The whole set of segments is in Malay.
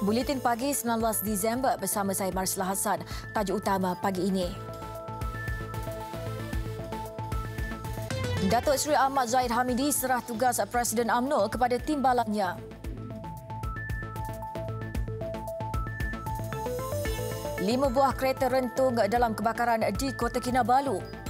Buletin Pagi 19 Disember bersama saya Marsila Hassan. Tajuk utama pagi ini. Datuk Seri Ahmad Zahid Hamidi serah tugas Presiden UMNO kepada timbalannya. 5 buah kereta rentung dalam kebakaran di Kota Kinabalu.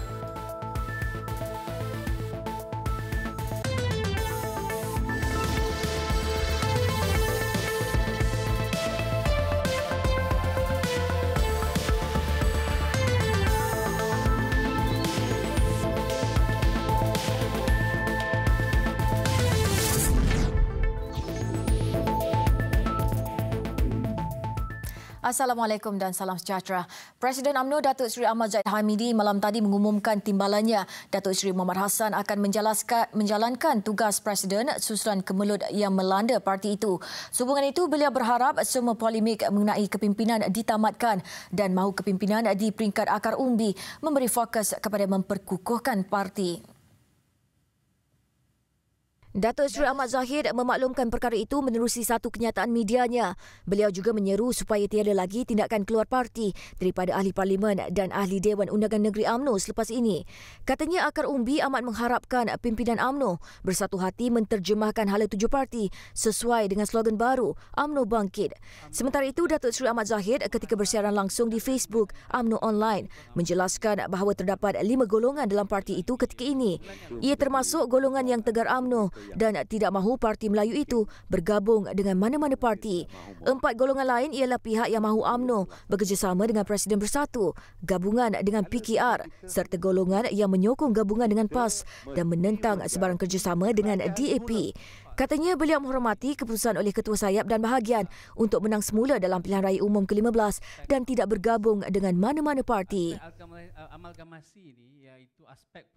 Assalamualaikum dan salam sejahtera. Presiden UMNO Datuk Seri Ahmad Zahid Hamidi malam tadi mengumumkan timbalannya. Datuk Seri Muhammad Hassan akan menjalankan tugas Presiden susulan kemelut yang melanda parti itu. Sehubungan itu, beliau berharap semua polemik mengenai kepimpinan ditamatkan dan mahu kepimpinan di peringkat akar umbi memberi fokus kepada memperkukuhkan parti. Datuk Seri Ahmad Zahid memaklumkan perkara itu menerusi satu kenyataan medianya. Beliau juga menyeru supaya tiada lagi tindakan keluar parti daripada ahli parlimen dan ahli Dewan Undangan Negeri UMNO selepas ini. Katanya akar umbi amat mengharapkan pimpinan UMNO bersatu hati menterjemahkan hala tuju parti sesuai dengan slogan baru UMNO Bangkit. Sementara itu, Datuk Seri Ahmad Zahid ketika bersiaran langsung di Facebook UMNO Online menjelaskan bahawa terdapat 5 golongan dalam parti itu ketika ini. Ia termasuk golongan yang tegar UMNO dan tidak mahu Parti Melayu itu bergabung dengan mana-mana parti. 4 golongan lain ialah pihak yang mahu UMNO bekerjasama dengan Presiden Bersatu, gabungan dengan PKR serta golongan yang menyokong gabungan dengan PAS dan menentang sebarang kerjasama dengan DAP. Katanya beliau menghormati keputusan oleh Ketua Sayap dan Bahagian untuk menang semula dalam pilihan raya umum ke-15 dan tidak bergabung dengan mana-mana parti. Amalgamasi ini iaitu aspek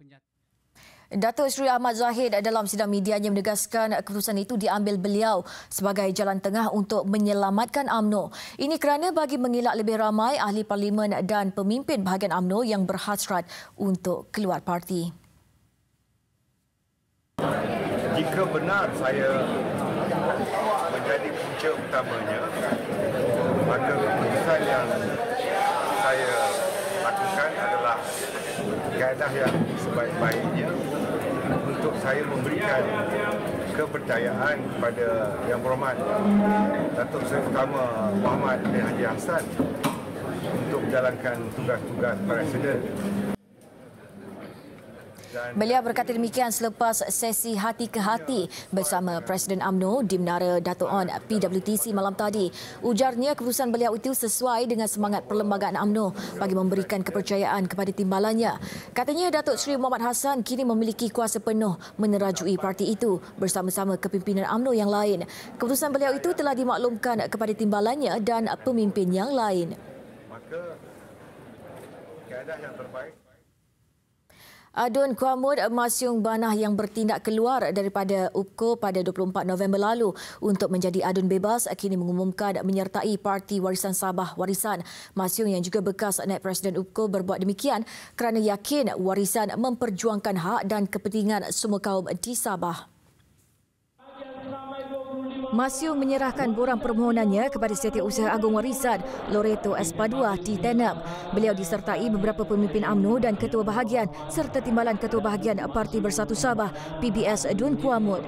Datuk Seri Ahmad Zahid dalam sidang medianya menegaskan keputusan itu diambil beliau sebagai jalan tengah untuk menyelamatkan UMNO. Ini kerana bagi mengelak lebih ramai ahli parlimen dan pemimpin bahagian UMNO yang berhasrat untuk keluar parti. Jika benar saya menjadi punca utamanya, maka keputusan yang saya lakukan adalah kaedah yang sebaik-baiknya untuk saya memberikan kepercayaan kepada Yang Berhormat Datuk Seri Utama Muhammad bin Haji Hassan untuk menjalankan tugas-tugas Presiden. Beliau berkata demikian selepas sesi hati ke hati bersama Presiden UMNO di Menara Dato' On PWTC malam tadi. Ujarnya keputusan beliau itu sesuai dengan semangat perlembagaan UMNO bagi memberikan kepercayaan kepada timbalannya. Katanya Datuk Seri Muhammad Hassan kini memiliki kuasa penuh menerajui parti itu bersama-sama kepimpinan UMNO yang lain. Keputusan beliau itu telah dimaklumkan kepada timbalannya dan pemimpin yang lain. Maka kaedah yang terbaik. Adun Kuamud Masyung Banah yang bertindak keluar daripada UPKO pada 24 November lalu untuk menjadi adun bebas kini mengumumkan menyertai Parti Warisan Sabah Warisan. Masyung yang juga bekas naib Presiden UPKO berbuat demikian kerana yakin warisan memperjuangkan hak dan kepentingan semua kaum di Sabah. Masyung menyerahkan borang permohonannya kepada Setiausaha Agung Warisan Loreto Espadua di Tenem. Beliau disertai beberapa pemimpin UMNO dan Ketua Bahagian serta Timbalan Ketua Bahagian Parti Bersatu Sabah PBS Dun Kuamud.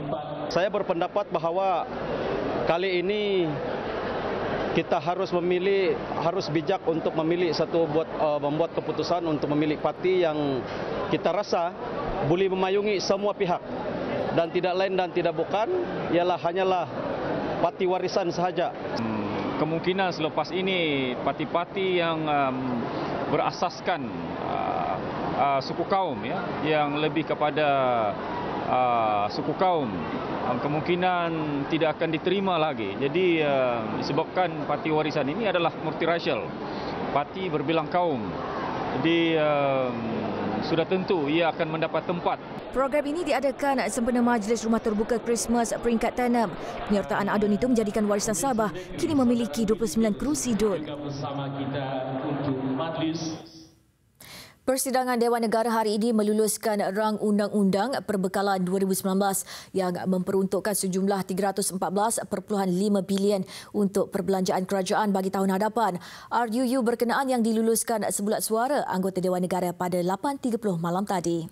Saya berpendapat bahawa kali ini kita harus bijak untuk memilih membuat keputusan untuk memilih parti yang kita rasa boleh memayungi semua pihak dan tidak lain dan tidak bukan hanyalah parti warisan sahaja. Kemungkinan selepas ini parti-parti yang berasaskan suku kaum yang lebih kepada suku kaum kemungkinan tidak akan diterima lagi. Jadi disebabkan parti warisan ini adalah multiracial, parti berbilang kaum. Jadi sudah tentu ia akan mendapat tempat. Program ini diadakan sempena Majlis Rumah Terbuka Christmas peringkat Tenem. Penyertaan adun itu menjadikan Warisan Sabah kini memiliki 29 kerusi DUN. Persidangan Dewan Negara hari ini meluluskan rang undang-undang perbekalan 2019 yang memperuntukkan sejumlah 314.5 bilion untuk perbelanjaan kerajaan bagi tahun hadapan. RUU berkenaan yang diluluskan sebulat suara anggota Dewan Negara pada 8.30 malam tadi.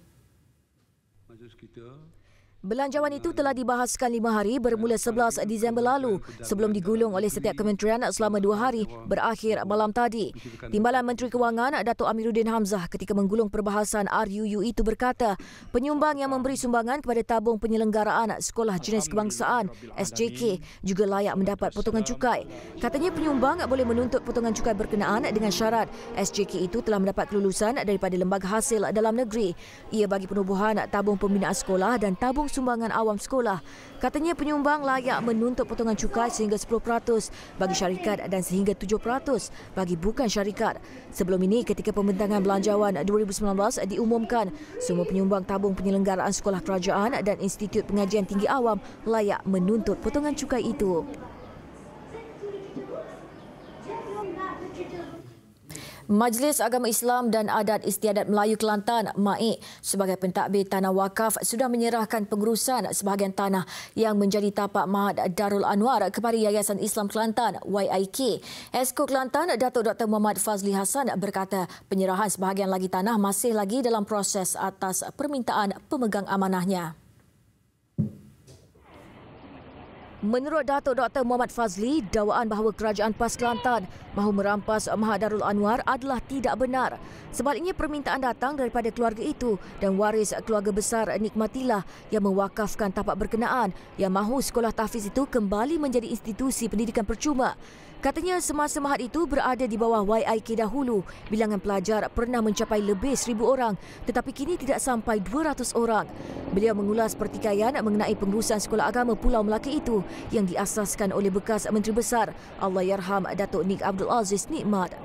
Belanjawan itu telah dibahaskan 5 hari bermula 11 Disember lalu sebelum digulung oleh setiap kementerian selama 2 hari berakhir malam tadi. Timbalan Menteri Kewangan Datuk Amiruddin Hamzah ketika menggulung perbahasan RUU itu berkata, penyumbang yang memberi sumbangan kepada tabung penyelenggaraan Sekolah Jenis Kebangsaan SJK juga layak mendapat potongan cukai. Katanya penyumbang boleh menuntut potongan cukai berkenaan dengan syarat SJK itu telah mendapat kelulusan daripada lembaga hasil dalam negeri. Ia bagi penubuhan tabung pembinaan sekolah dan tabung sumbangan awam sekolah. Katanya penyumbang layak menuntut potongan cukai sehingga 10% bagi syarikat dan sehingga 7% bagi bukan syarikat. Sebelum ini, ketika pembentangan belanjawan 2019 diumumkan, semua penyumbang tabung penyelenggaraan sekolah kerajaan dan Institut Pengajian Tinggi Awam layak menuntut potongan cukai itu. Majlis Agama Islam dan Adat Istiadat Melayu Kelantan (MAIK) sebagai pentadbir tanah wakaf sudah menyerahkan pengurusan sebahagian tanah yang menjadi tapak Mahat Darul Anwar kepada Yayasan Islam Kelantan (YIK). Esko Kelantan Datuk Dr. Muhammad Fazli Hassan berkata penyerahan sebahagian lagi tanah masih lagi dalam proses atas permintaan pemegang amanahnya. Menurut Datuk Dr. Muhammad Fazli, dakwaan bahawa Kerajaan PAS Kelantan mahu merampas Mahat Darul Anwar adalah tidak benar. Sebaliknya, permintaan datang daripada keluarga itu dan waris keluarga besar Nikmatillah yang mewakafkan tapak berkenaan yang mahu sekolah tahfiz itu kembali menjadi institusi pendidikan percuma. Katanya semasa Mahat itu berada di bawah YIK dahulu, bilangan pelajar pernah mencapai lebih 1,000 orang tetapi kini tidak sampai 200 orang. Beliau mengulas pertikaian mengenai pengurusan sekolah agama Pulau Melaka itu yang diasaskan oleh bekas Menteri Besar Allahyarham Datuk Nik Abdul Aziz Nikmat.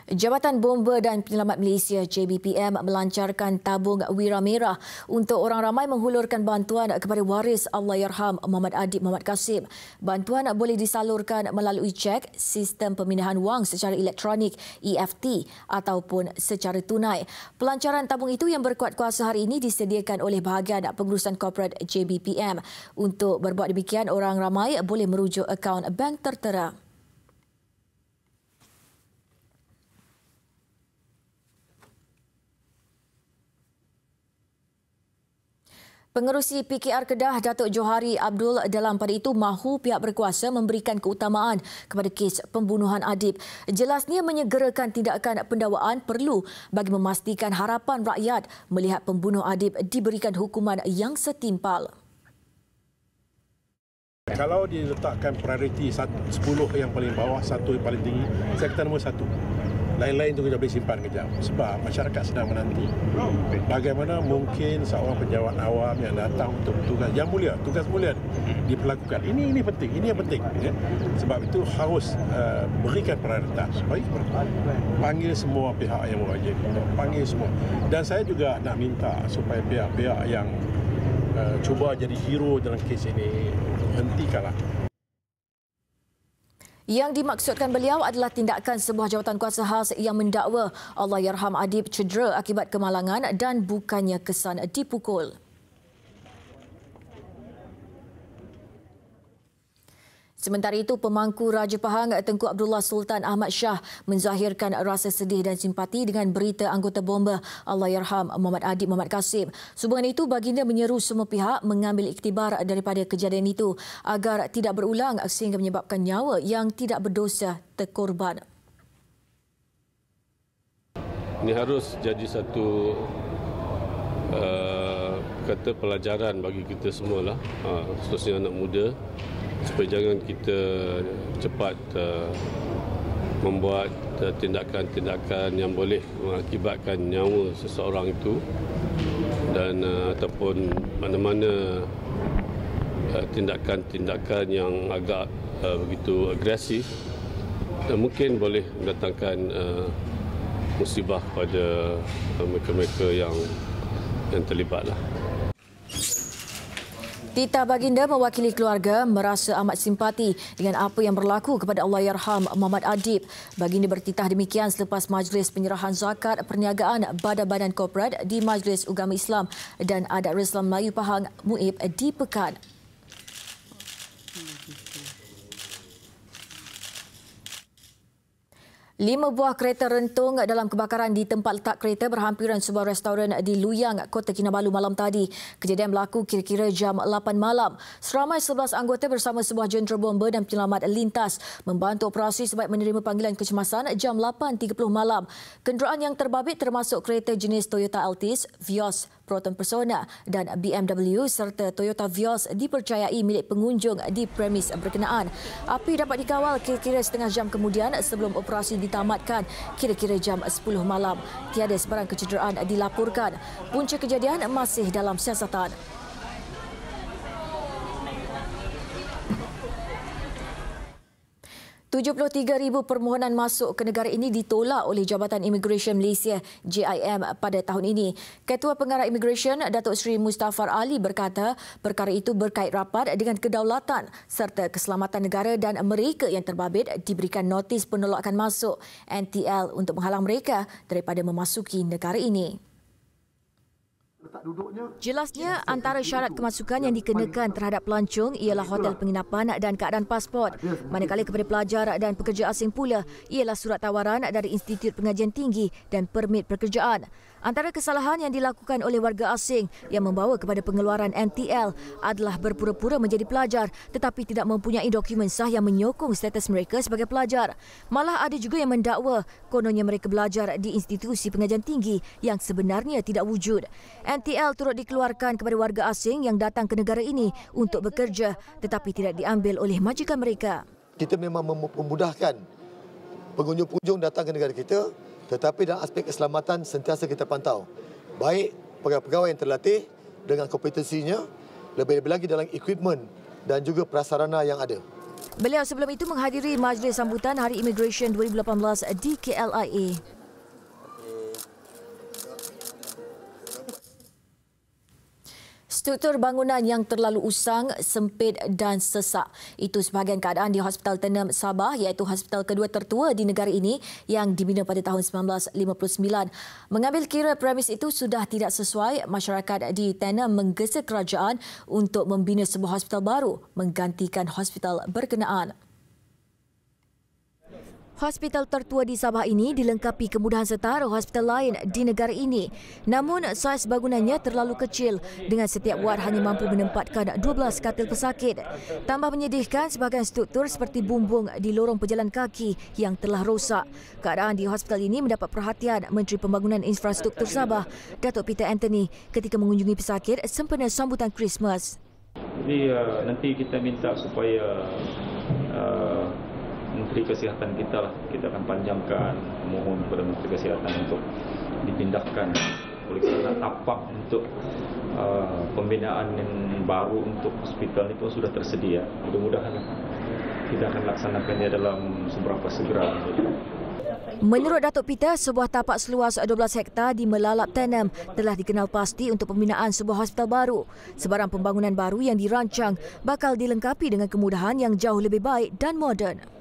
Jabatan Bomba dan Penyelamat Malaysia JBPM melancarkan tabung Wira Merah untuk orang ramai menghulurkan bantuan kepada waris Allahyarham Muhammad Adib Muhammad Kasim. Bantuan boleh disalurkan melalui cek, sistem pemindahan wang secara elektronik EFT ataupun secara tunai. Pelancaran tabung itu yang berkuat kuasa hari ini disediakan oleh bahagian pengurusan korporat JBPM. Untuk berbuat demikian, orang ramai boleh merujuk akaun bank tertera. Pengerusi PKR Kedah Datuk Johari Abdul dalam pada itu mahu pihak berkuasa memberikan keutamaan kepada kes pembunuhan Adib. Jelasnya menyegerakan tindakan pendakwaan perlu bagi memastikan harapan rakyat melihat pembunuh Adib diberikan hukuman yang setimpal. Kalau diletakkan prioriti 10 yang paling bawah, 1 yang paling tinggi, saya kata nombor 1. Lain-lain itu kita boleh simpan kejap. Sebab masyarakat sedang menanti bagaimana mungkin seorang pejabat awam yang datang untuk tugas yang mulia, tugas mulia diperlakukan. Ini penting, ini yang penting. Ya. Sebab itu harus berikan prioritas. Baik, panggil semua pihak yang berwajib, panggil semua. Dan saya juga nak minta supaya pihak-pihak yang cuba jadi hero dalam kes ini hentikanlah. Yang dimaksudkan beliau adalah tindakan sebuah jawatan kuasa khas yang mendakwa Allahyarham Adib cedera akibat kemalangan dan bukannya kesan dipukul. Sementara itu, pemangku Raja Pahang Tengku Abdullah Sultan Ahmad Shah menzahirkan rasa sedih dan simpati dengan berita anggota bomba Allahyarham Muhammad Adib Muhammad Kasim. Sehubungan itu, baginda menyeru semua pihak mengambil iktibar daripada kejadian itu agar tidak berulang sehingga menyebabkan nyawa yang tidak berdosa terkorban. Ini harus jadi satu kata pelajaran bagi kita semualah, khususnya anak muda, supaya jangan kita cepat membuat tindakan-tindakan yang boleh mengakibatkan nyawa seseorang itu dan ataupun mana-mana tindakan-tindakan yang agak begitu agresif dan mungkin boleh mendatangkan musibah kepada mereka-mereka yang terlibatlah. Tita baginda mewakili keluarga merasa amat simpati dengan apa yang berlaku kepada Allahyarham Muhammad Adib. Baginda bertitah demikian selepas majlis penyerahan zakat perniagaan badan-badan korporat di Majlis Ugama Islam dan Adat Islam Melayu Pahang MUIP di Pekan. Lima buah kereta rentung dalam kebakaran di tempat letak kereta berhampiran sebuah restoran di Luyang, Kota Kinabalu malam tadi. Kejadian berlaku kira-kira jam 8 malam. Seramai 11 anggota bersama sebuah jentera bomba dan penyelamat lintas membantu operasi sebab menerima panggilan kecemasan jam 8.30 malam. Kenderaan yang terbabit termasuk kereta jenis Toyota Altis, Vios, Proton Persona dan BMW serta Toyota Vios dipercayai milik pengunjung di premis berkenaan. Api dapat dikawal kira-kira setengah jam kemudian sebelum operasi ditamatkan kira-kira jam 10 malam. Tiada sebarang kecederaan dilaporkan. Punca kejadian masih dalam siasatan. 73,000 permohonan masuk ke negara ini ditolak oleh Jabatan Imigresen Malaysia JIM pada tahun ini. Ketua Pengarah Imigresen Datuk Seri Mustafar Ali berkata perkara itu berkait rapat dengan kedaulatan serta keselamatan negara dan mereka yang terbabit diberikan notis penolakan masuk NTL untuk menghalang mereka daripada memasuki negara ini. Jelasnya, antara syarat kemasukan yang dikenakan terhadap pelancong ialah hotel penginapan dan keadaan pasport. Manakala kepada pelajar dan pekerja asing pula ialah surat tawaran dari Institut Pengajian Tinggi dan permit pekerjaan. Antara kesalahan yang dilakukan oleh warga asing yang membawa kepada pengeluaran NTL adalah berpura-pura menjadi pelajar tetapi tidak mempunyai dokumen sah yang menyokong status mereka sebagai pelajar. Malah ada juga yang mendakwa kononnya mereka belajar di institusi pengajian tinggi yang sebenarnya tidak wujud. NTL turut dikeluarkan kepada warga asing yang datang ke negara ini untuk bekerja tetapi tidak diambil oleh majikan mereka. Kita memang memudahkan pengunjung-pengunjung datang ke negara kita, tetapi dalam aspek keselamatan sentiasa kita pantau. Baik pegawai yang terlatih dengan kompetensinya, lebih-lebih lagi dalam equipment dan juga prasarana yang ada. Beliau sebelum itu menghadiri majlis sambutan Hari Immigration 2018 di KLIA. Struktur bangunan yang terlalu usang, sempit dan sesak. Itu sebahagian keadaan di Hospital Tenem Sabah iaitu hospital kedua tertua di negara ini yang dibina pada tahun 1959. Mengambil kira premis itu sudah tidak sesuai, masyarakat di Tenem menggesa kerajaan untuk membina sebuah hospital baru menggantikan hospital berkenaan. Hospital tertua di Sabah ini dilengkapi kemudahan setara hospital lain di negara ini. Namun, saiz bangunannya terlalu kecil dengan setiap wad hanya mampu menempatkan 12 katil pesakit. Tambah menyedihkan sebahagian struktur seperti bumbung di lorong pejalan kaki yang telah rosak. Keadaan di hospital ini mendapat perhatian Menteri Pembangunan Infrastruktur Sabah, Datuk Peter Anthony ketika mengunjungi pesakit sempena sambutan Christmas. Jadi nanti kita minta supaya Menteri Kesihatan kita akan panjangkan mohon kepada Menteri Kesihatan untuk dipindahkan oleh kerana tapak untuk pembinaan yang baru untuk hospital itu sudah tersedia. Mudah-mudahan kita akan laksanakannya dalam seberapa segera. Menurut Datuk Peter, sebuah tapak seluas 12 hektar di Melalap Tenem telah dikenal pasti untuk pembinaan sebuah hospital baru. Sebarang pembangunan baru yang dirancang bakal dilengkapi dengan kemudahan yang jauh lebih baik dan moden.